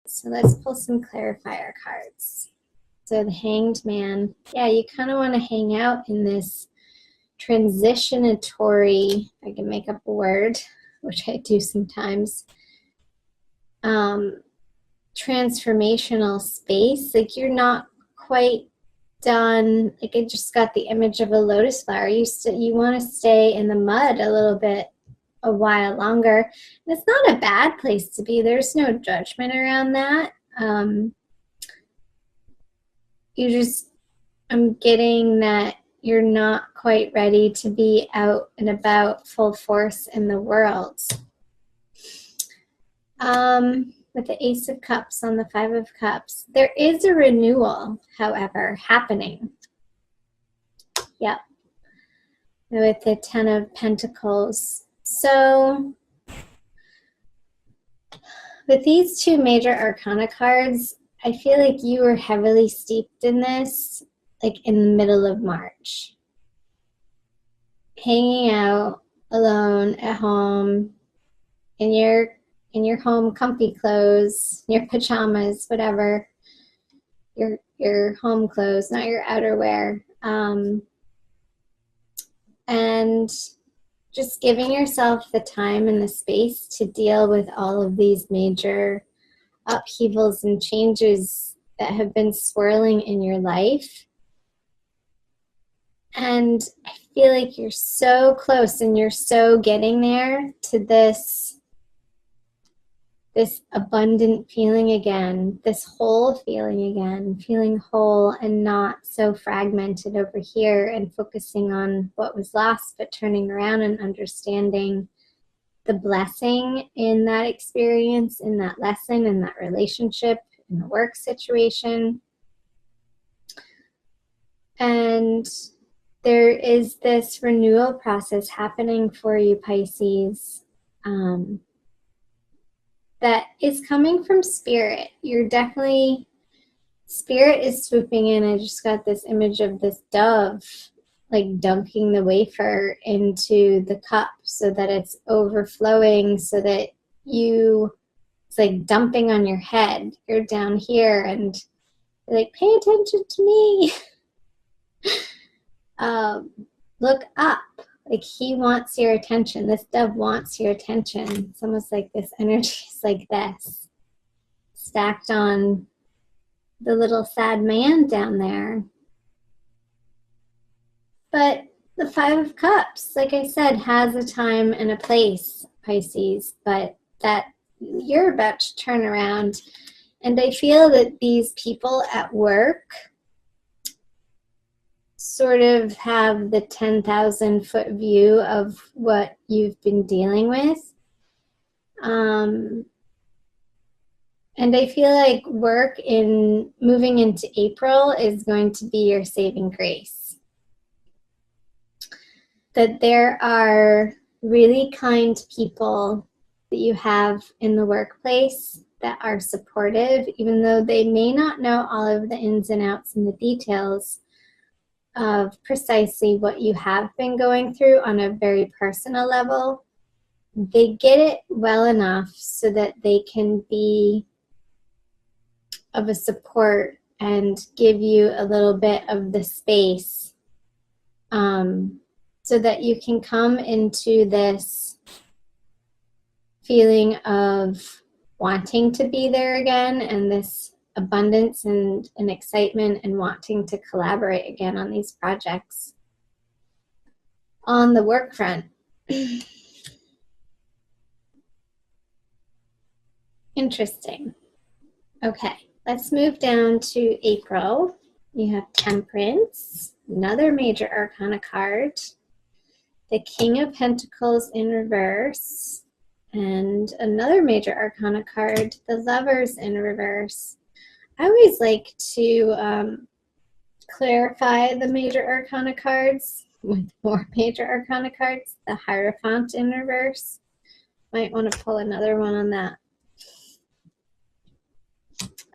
So let's pull some clarifier cards. So the Hanged Man. Yeah, you kind of want to hang out in this transitionatory, I can make up a word, which I do sometimes, transformational space. Like you're not quite done. Like I just got the image of a lotus flower. You want to stay in the mud a little bit, a while longer. And it's not a bad place to be. There's no judgment around that. I'm getting that you're not quite ready to be out and about full force in the world. With the Ace of Cups on the Five of Cups, there is a renewal, however, happening. Yep. With the Ten of Pentacles. So, with these two major arcana cards, I feel like you were heavily steeped in this, like in the middle of March. Hanging out alone at home, in your home comfy clothes, your pajamas, whatever, your home clothes, not your outerwear, and just giving yourself the time and the space to deal with all of these major upheavals and changes that have been swirling in your life. And I feel like you're so close and you're so getting there to this abundant feeling again, this whole feeling again, feeling whole and not so fragmented over here and focusing on what was lost, but turning around and understanding the blessing in that experience, in that lesson, in that relationship, in the work situation. And there is this renewal process happening for you, Pisces, that is coming from Spirit. You're definitely, Spirit is swooping in. I just got this image of this dove, like dunking the wafer into the cup so that it's overflowing, so that it's like dumping on your head. You're down here and you're like, pay attention to me. Look up. Like he wants your attention. This dove wants your attention. It's almost like this energy is like this, stacked on the little sad man down there. But the Five of Cups, like I said, has a time and a place, Pisces, but that you're about to turn around. And I feel that these people at work sort of have the 10,000-foot view of what you've been dealing with. And I feel like work in moving into April is going to be your saving grace. That there are really kind people that you have in the workplace that are supportive, even though they may not know all of the ins and outs and the details of precisely what you have been going through on a very personal level. They get it well enough so that they can be of a support and give you a little bit of the space, so that you can come into this feeling of wanting to be there again, and this abundance and excitement, and wanting to collaborate again on these projects on the work front. Interesting. Okay, let's move down to April. You have Temperance, another major arcana card, the King of Pentacles in reverse, and another major arcana card, the Lovers in reverse. I always like to clarify the major arcana cards with more major arcana cards. The Hierophant in reverse. Might want to pull another one on that.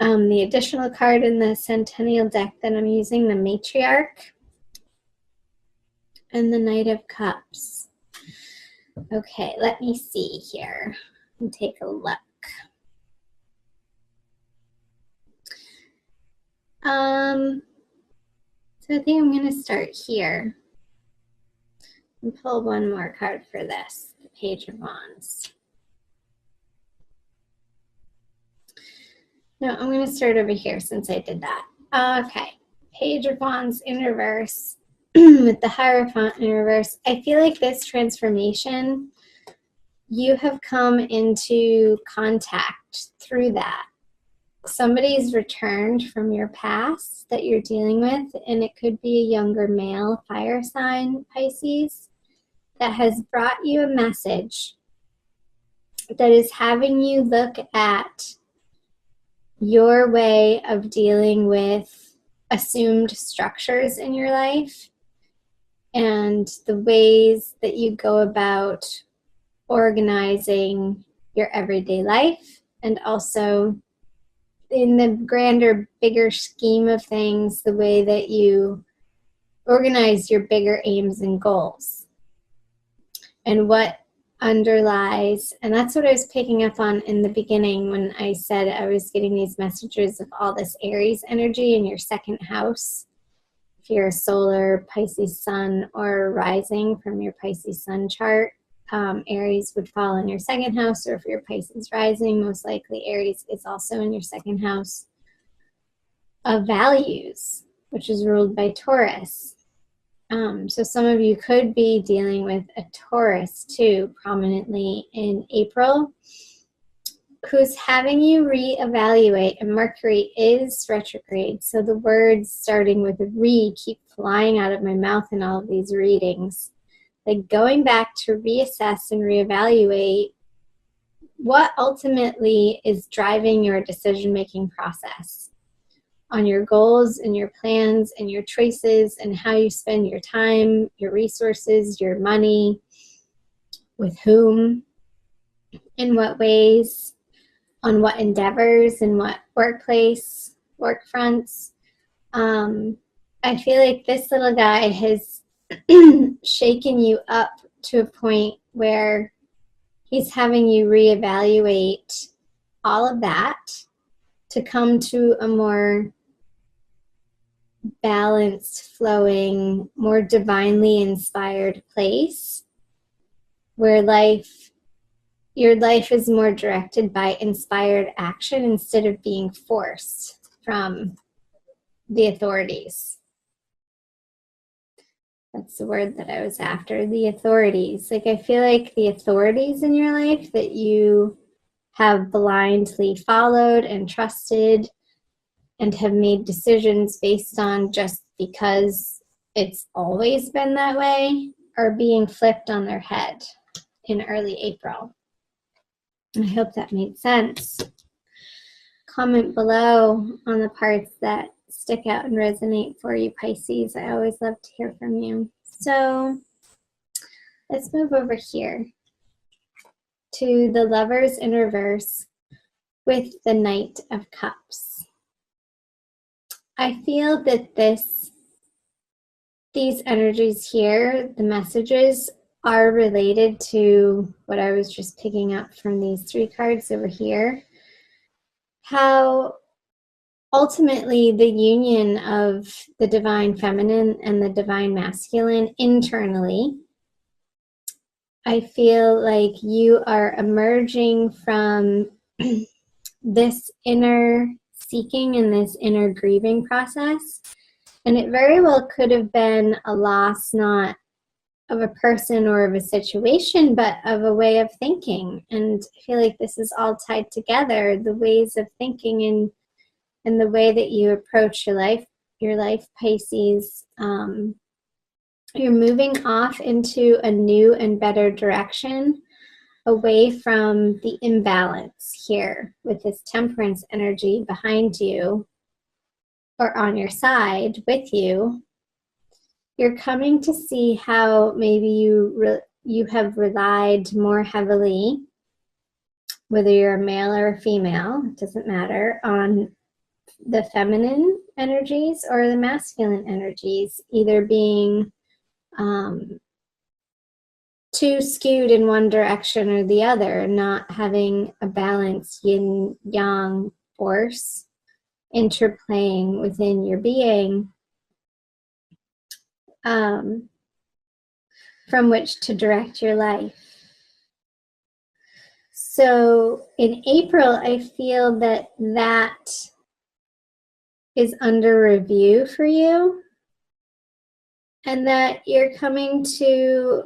The additional card in the Centennial deck that I'm using, the Matriarch, and the Knight of Cups. Okay, let me see here and take a look. So I think I'm going to start here and pull one more card for this, the Page of Wands. No, I'm going to start over here since I did that. Okay, Page of Wands in reverse with the Hierophant in reverse. I feel like this transformation, you have come into contact through that. Somebody's returned from your past that you're dealing with, and it could be a younger male fire sign, Pisces, that has brought you a message that is having you look at your way of dealing with assumed structures in your life and the ways that you go about organizing your everyday life, and also in the grander, bigger scheme of things, the way that you organize your bigger aims and goals and what underlies. And that's what I was picking up on in the beginning when I said I was getting these messages of all this Aries energy in your second house. If you're a solar Pisces sun or rising from your Pisces sun chart, Aries would fall in your second house, or if you're Pisces rising, most likely Aries is also in your second house of values, which is ruled by Taurus. So some of you could be dealing with a Taurus too, prominently in April, who's having you reevaluate, and Mercury is retrograde. So the words starting with re keep flying out of my mouth in all of these readings. Like going back to reassess and reevaluate what ultimately is driving your decision-making process on your goals and your plans and your choices and how you spend your time, your resources, your money, with whom, in what ways, on what endeavors, in what workplace, work fronts. I feel like this little guy has shaken you up to a point where he's having you reevaluate all of that to come to a more balanced, flowing, more divinely inspired place where your life is more directed by inspired action instead of being forced from the authorities. That's the word that I was after, the authorities. Like, I feel like the authorities in your life that you have blindly followed and trusted and have made decisions based on just because it's always been that way are being flipped on their head in early April. I hope that made sense. Comment below on the parts that stick out and resonate for you, Pisces. I always love to hear from you. So let's move over here to the Lovers in reverse with the Knight of Cups. I feel that these energies here, the messages, are related to what I was just picking up from these three cards over here. How ultimately the union of the divine feminine and the divine masculine internally, I feel like you are emerging from this inner seeking and this inner grieving process. And it very well could have been a loss, not of a person or of a situation, but of a way of thinking. And I feel like this is all tied together, the ways of thinking and the way that you approach your life, Pisces. You're moving off into a new and better direction, away from the imbalance here with this Temperance energy behind you or on your side with you. You're coming to see how maybe you have relied more heavily, whether you're a male or a female, it doesn't matter, on the feminine energies or the masculine energies, either being too skewed in one direction or the other, not having a balanced yin-yang force interplaying within your being, from which to direct your life. So in April, I feel that that is under review for you, and that you're coming to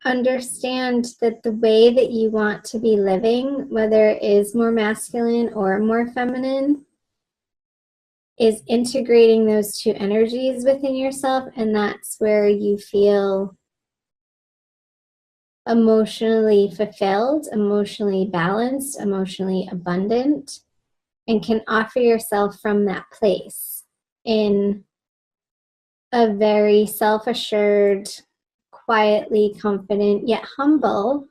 understand that the way that you want to be living, whether it is more masculine or more feminine, is integrating those two energies within yourself, and that's where you feel emotionally fulfilled, emotionally balanced, emotionally abundant, and can offer yourself from that place in a very self-assured, quietly confident, yet humble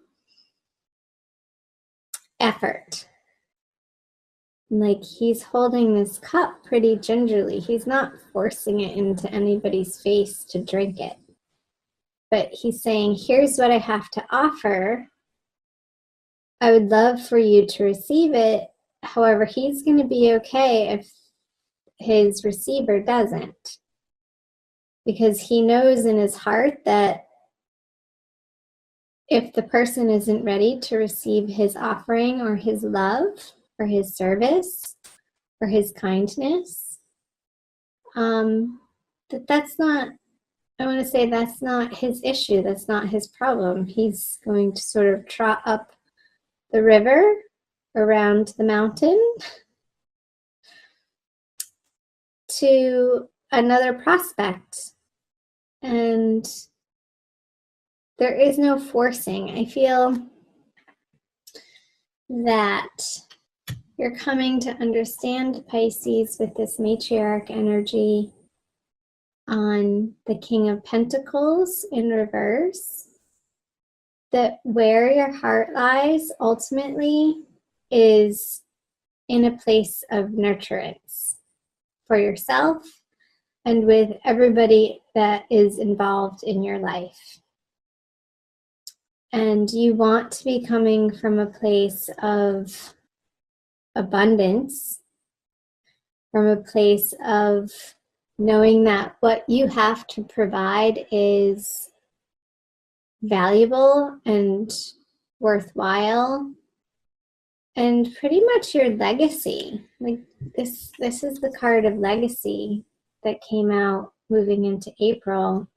effort. Like, he's holding this cup pretty gingerly. He's not forcing it into anybody's face to drink it. But he's saying, here's what I have to offer. I would love for you to receive it. However, he's going to be okay if his receiver doesn't. Because he knows in his heart that if the person isn't ready to receive his offering or his love or his service or his kindness, that's not, I want to say that's not his issue. That's not his problem. He's going to sort of trot up the river around the mountain to another prospect. And there is no forcing. I feel that you're coming to understand, Pisces, with this matriarch energy on the King of Pentacles in reverse, that where your heart lies ultimately is in a place of nurturance for yourself and with everybody that is involved in your life. And you want to be coming from a place of abundance, from a place of knowing that what you have to provide is valuable and worthwhile, and pretty much your legacy. Like this is the card of legacy that came out moving into April.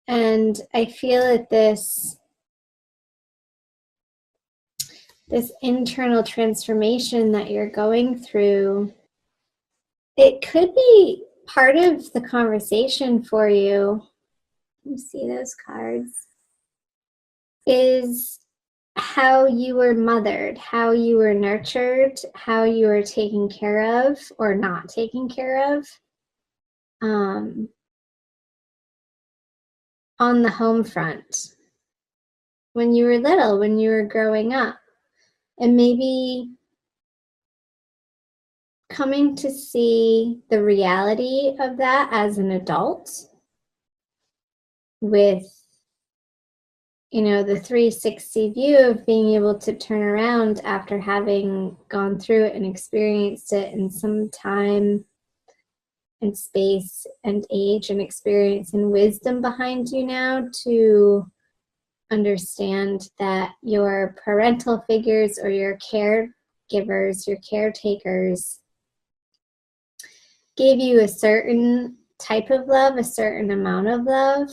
And I feel that this internal transformation that you're going through, it could be part of the conversation for you. You see those cards? Is how you were mothered, how you were nurtured, how you were taken care of or not taken care of on the home front when you were little, when you were growing up. And maybe coming to see the reality of that as an adult with, you know, the 360 view of being able to turn around after having gone through it and experienced it in some time and space and age and experience and wisdom behind you now, to understand that your parental figures or your caregivers, your caretakers, gave you a certain type of love, a certain amount of love,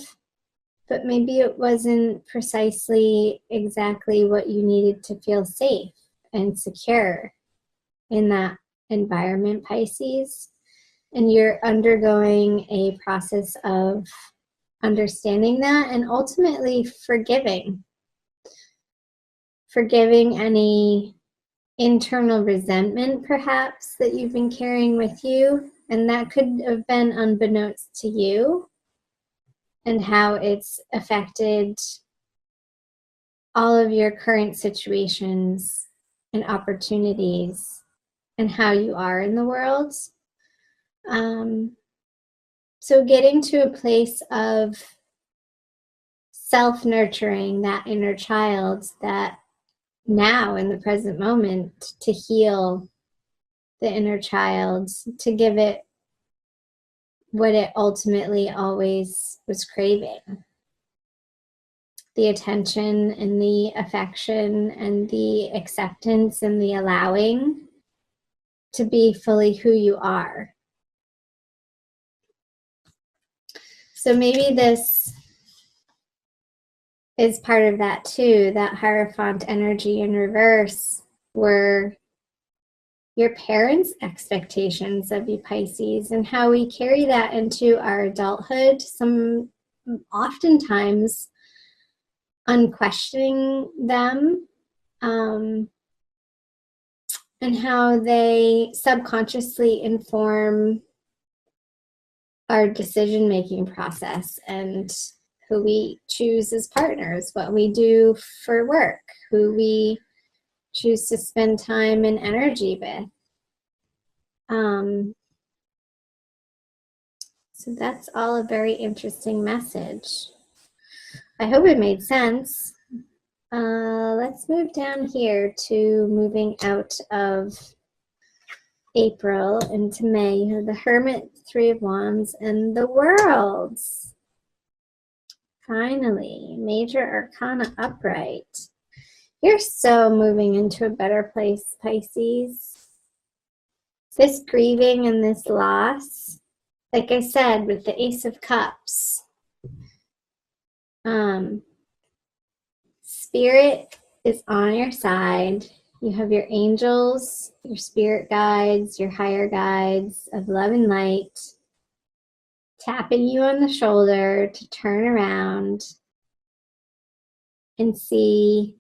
but maybe it wasn't precisely exactly what you needed to feel safe and secure in that environment, Pisces. And you're undergoing a process of understanding that and ultimately forgiving any internal resentment perhaps that you've been carrying with you, and that could have been unbeknownst to you, and how it's affected all of your current situations and opportunities and how you are in the world. So getting to a place of self-nurturing that inner child, that now in the present moment to heal the inner child, to give it what it ultimately always was craving. The attention and the affection and the acceptance and the allowing to be fully who you are. So maybe this is part of that too, that Hierophant energy in reverse, were your parents' expectations of you, Pisces, and how we carry that into our adulthood, oftentimes unquestioning them, and how they subconsciously inform our decision-making process and who we choose as partners, what we do for work, who we choose to spend time and energy with. So that's all a very interesting message. I hope it made sense. Let's move down here to moving out of April into May. You have the Hermit, Three of Wands, and the Worlds. Finally, Major Arcana upright. You're so moving into a better place, Pisces. This grieving and this loss, like I said, with the Ace of Cups, Spirit is on your side. You have your angels, your spirit guides, your higher guides of love and light, tapping you on the shoulder to turn around and see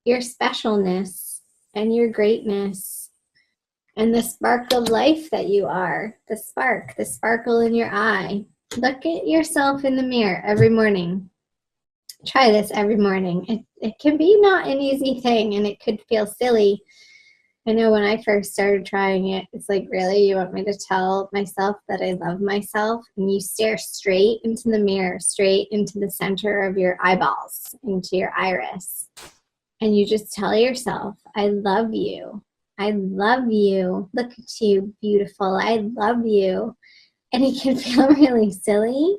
your specialness and your greatness and the spark of life that you are, the sparkle in your eye. Look at yourself in the mirror every morning. Try this every morning. It can be not an easy thing, and it could feel silly. I know when I first started trying it, it's like, really, you want me to tell myself that I love myself? And you stare straight into the mirror, straight into the center of your eyeballs, into your iris. And you just tell yourself, I love you. I love you. Look at you, beautiful. I love you. And it can feel really silly,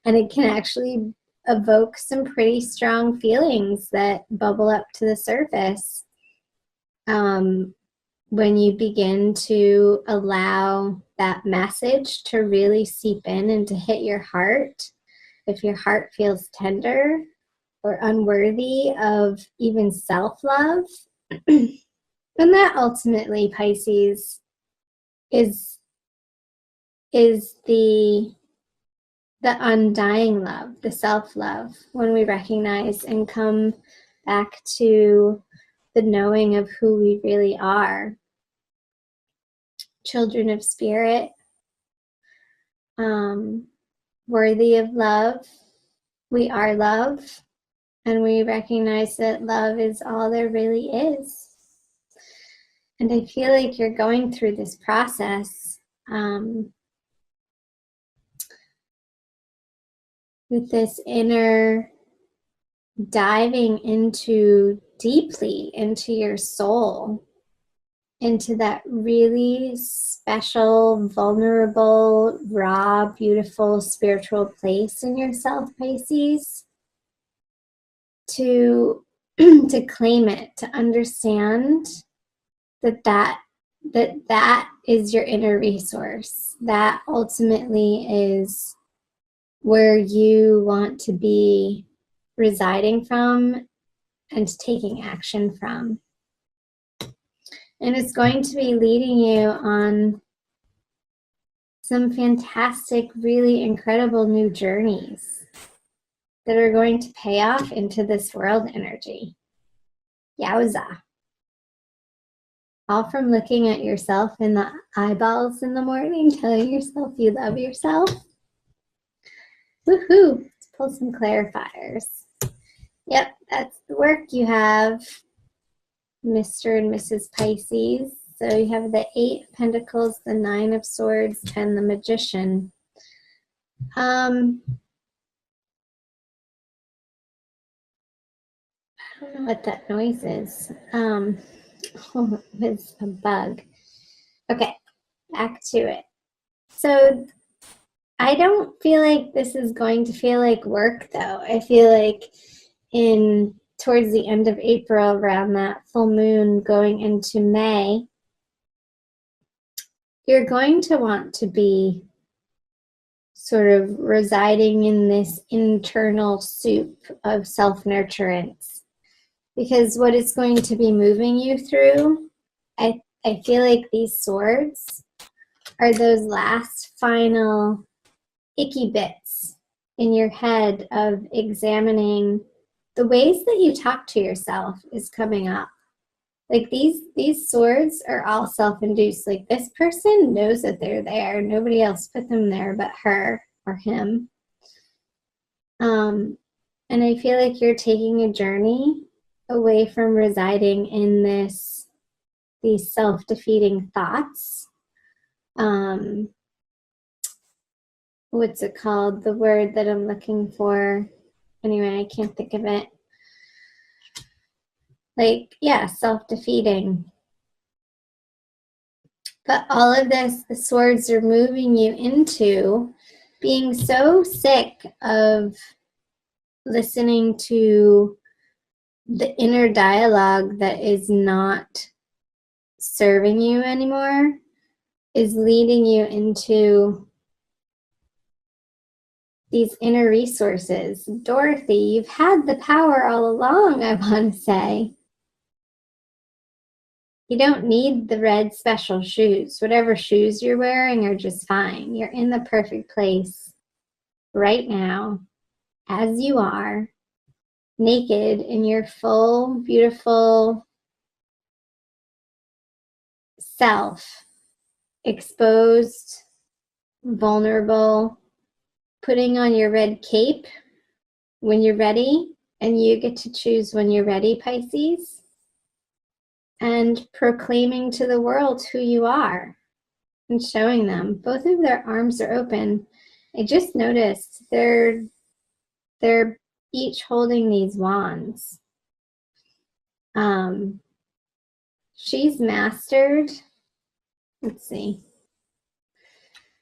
and it can actually evoke some pretty strong feelings that bubble up to the surface when you begin to allow that message to really seep in and to hit your heart. If your heart feels tender or unworthy of even self-love, and that ultimately, Pisces, is the undying love, the self-love, when we recognize and come back to the knowing of who we really are. Children of spirit, worthy of love. We are love, and we recognize that love is all there really is. And I feel like you're going through this process with this inner diving deeply into your soul, into that really special, vulnerable, raw, beautiful spiritual place in yourself, Pisces, to claim it, to understand that is your inner resource. That ultimately is where you want to be residing from and taking action from. And it's going to be leading you on some fantastic, really incredible new journeys that are going to pay off into this world energy. Yowza. All from looking at yourself in the eyeballs in the morning, telling yourself you love yourself. Woohoo! Let's pull some clarifiers. Yep, that's the work you have, Mr. and Mrs. Pisces. So you have the 8 of Pentacles, the 9 of Swords, and the Magician. I don't know what that noise is. Oh, it's a bug. Okay, back to it. So I don't feel like this is going to feel like work, though. I feel like towards the end of April, around that full moon going into May, you're going to want to be sort of residing in this internal soup of self-nurturance. Because what it's going to be moving you through, I feel like these swords are those last final icky bits in your head of examining the ways that you talk to yourself is coming up. Like these swords are all self-induced. Like this person knows that they're there. Nobody else put them there but her or him. And I feel like you're taking a journey away from residing in these self-defeating thoughts. What's it called? The word that I'm looking for. Anyway, I can't think of it. Like, yeah, self-defeating. But all of this, the swords are moving you into being so sick of listening to the inner dialogue that is not serving you anymore, is leading you into these inner resources. Dorothy, you've had the power all along, I want to say. You don't need the red special shoes. Whatever shoes you're wearing are just fine. You're in the perfect place right now, as you are, naked in your full, beautiful self, exposed, vulnerable, putting on your red cape when you're ready, and you get to choose when you're ready, Pisces, and proclaiming to the world who you are and showing them. Both of their arms are open. I just noticed they're each holding these wands. She's mastered. Let's see.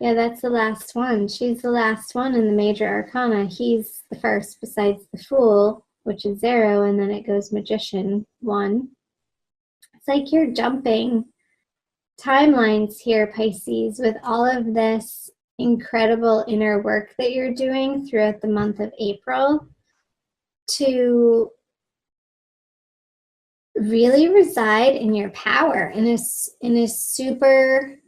Yeah, that's the last one. She's the last one in the major arcana. He's the first besides the Fool, which is 0, and then it goes Magician, 1. It's like you're jumping timelines here, Pisces, with all of this incredible inner work that you're doing throughout the month of April to really reside in your power in a super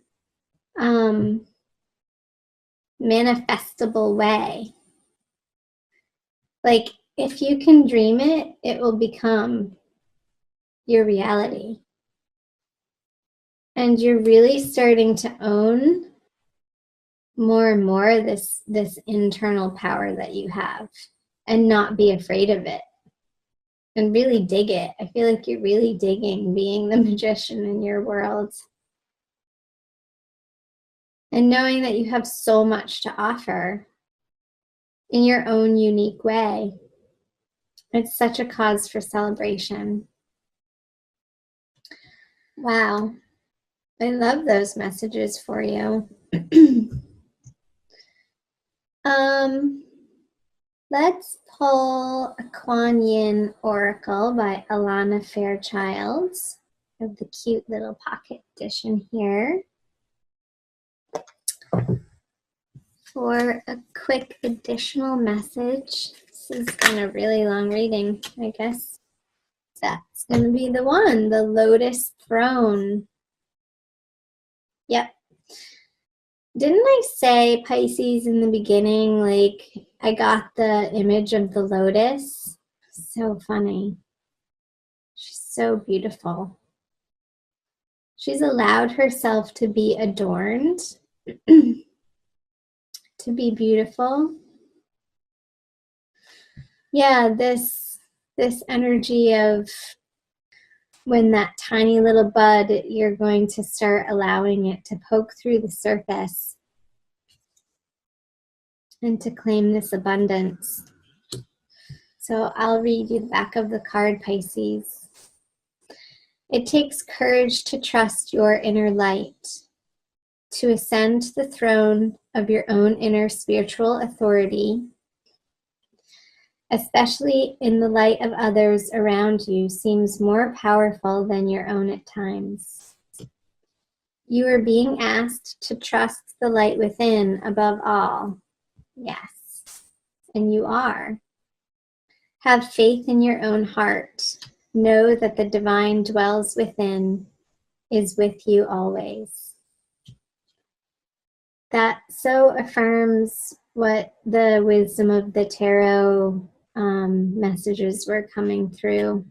manifestable way. Like, if you can dream it, it will become your reality. And you're really starting to own more and more this internal power that you have, and not be afraid of it, and really dig it. I feel like you're really digging being the magician in your world, and knowing that you have so much to offer in your own unique way. It's such a cause for celebration. Wow. I love those messages for you. Let's pull a Kuan Yin Oracle by Alana Fairchild. I have the cute little pocket edition here. For a quick additional message, this has been a really long reading, I guess. That's going to be the one, the Lotus Throne. Yep. Didn't I say, Pisces, in the beginning, like, I got the image of the lotus? So funny. She's so beautiful. She's allowed herself to be adorned, to be beautiful. Yeah, this energy of when that tiny little bud, you're going to start allowing it to poke through the surface and to claim this abundance. So I'll read you the back of the card, Pisces. It takes courage to trust your inner light. to ascend to the throne of your own inner spiritual authority, especially in the light of others around you, seems more powerful than your own at times. You are being asked to trust the light within above all. Yes, and you are. Have faith in your own heart. Know that the divine dwells within, is with you always. That so affirms what the wisdom of the tarot messages were coming through.